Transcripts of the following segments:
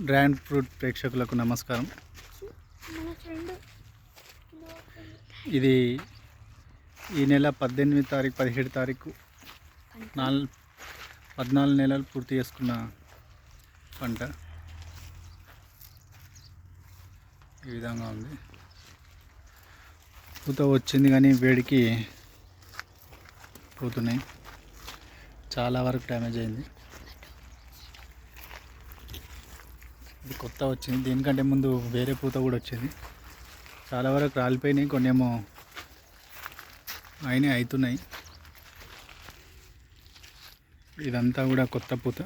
Dragon fruit ప్రేక్షకులకు నమస్కారం. ఇది ఈ నెల 18 తారీఖు 17 తారీఖు 14 నెలలు పూర్తి చేసుకున్న పంట. ఈ విధంగా ఉంది. పూత వచ్చింది కానీ వేడికి పోతున్నాయి. చాలా వరకు డ్యామేజ్ అయింది. ఇది కొత్త వచ్చింది. దీనికంటే ముందు వేరే పూత కూడా వచ్చింది. చాలా వరకు రాలిపోయినాయి, కొన్ని ఏమో అవుతున్నాయి. ఇదంతా కూడా కొత్త పూత,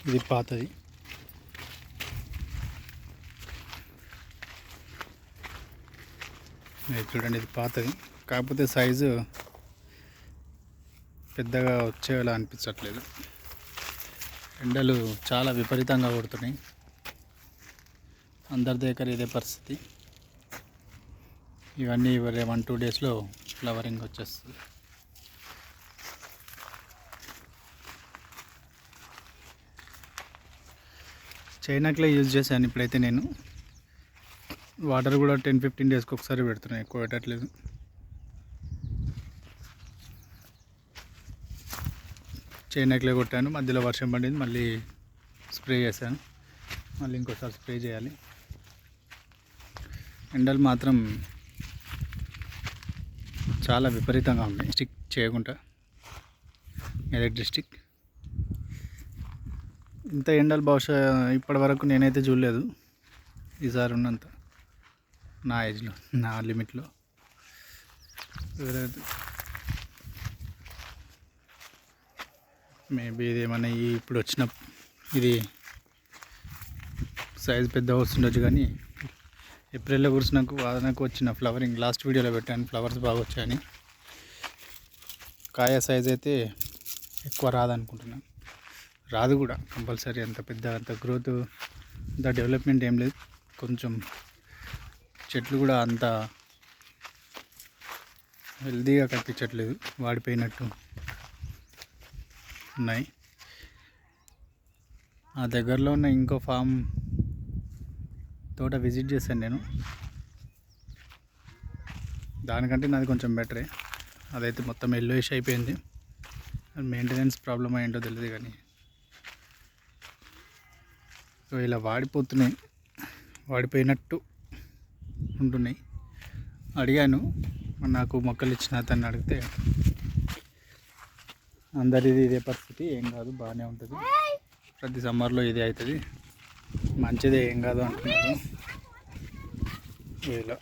ఇది పాతది. చూడండి, ఇది పాతది, కాకపోతే సైజు పెద్దగా వచ్చేలా అనిపించట్లేదు. ఎండలు చాలా విపరీతంగా కొడుతున్నాయి. అందరి దగ్గర ఇదే పరిస్థితి. ఇవన్నీ 1-2 డేస్లో ఫ్లవరింగ్ వచ్చేస్తుంది. చైనాక్లే యూజ్ చేశాను. ఇప్పుడైతే నేను వాటర్ కూడా 10-15 డేస్కి ఒకసారి పెడుతున్నాను, ఎక్కువ పెట్టట్లేదు. చైనాక్లే కొట్టాను, మధ్యలో వర్షం పడింది, మళ్ళీ స్ప్రే చేశాను, మళ్ళీ ఇంకోసారి స్ప్రే చేయాలి. ఎండలు మాత్రం చాలా విపరీతంగా ఉన్నాయి. స్టిక్ చేయకుండా మెదక్ డిస్టిక్ ఇంత ఎండలు బహుశా ఇప్పటి వరకు నేనైతే చూడలేదు. ఈసారి ఉన్నంత నా ఏజ్లో, నా లిమిట్లో. మేబీ ఇది ఏమన్నా ఇప్పుడు వచ్చిన ఇది సైజ్ పెద్ద వస్తుండొచ్చు, కానీ ఏప్రిల్లో కురిసినాకు వాదనకు వచ్చిన ఫ్లవరింగ్ లాస్ట్ వీడియోలో పెట్టాను. ఫ్లవర్స్ బాగా వచ్చాయని. కాయ సైజ్ అయితే ఎక్కువ రాదనుకుంటున్నాను, రాదు కూడా కంపల్సరీ. అంత గ్రోత్, అంత డెవలప్మెంట్ ఏం లేదు. కొంచెం చెట్లు కూడా అంత హెల్తీగా కనిపించట్లేదు, వాడిపోయినట్టు ఉన్నాయి. ఆ దగ్గరలో ఉన్న ఇంకో ఫామ్ తోట విజిట్ చేశాను నేను. దానికంటే నాది కొంచెం బెటరే. అదైతే మొత్తం ఎల్లోయిష్ అయిపోయింది. మెయింటెనెన్స్ ప్రాబ్లమ్ ఏంటో తెలియదు, కానీ ఇలా వాడిపోతున్నాయి, వాడిపోయినట్టు ఉంటున్నాయి. అడిగాను, నాకు మొక్కలు ఇచ్చిన అతన్ని అడిగితే అందరిది ఇదే పరిస్థితి, ఏం కాదు, బాగానే ఉంటుంది, ప్రతి సమ్మర్లో ఇదే అవుతుంది, మంచిదే, ఏం కాదు అంటున్నారు. ఇలా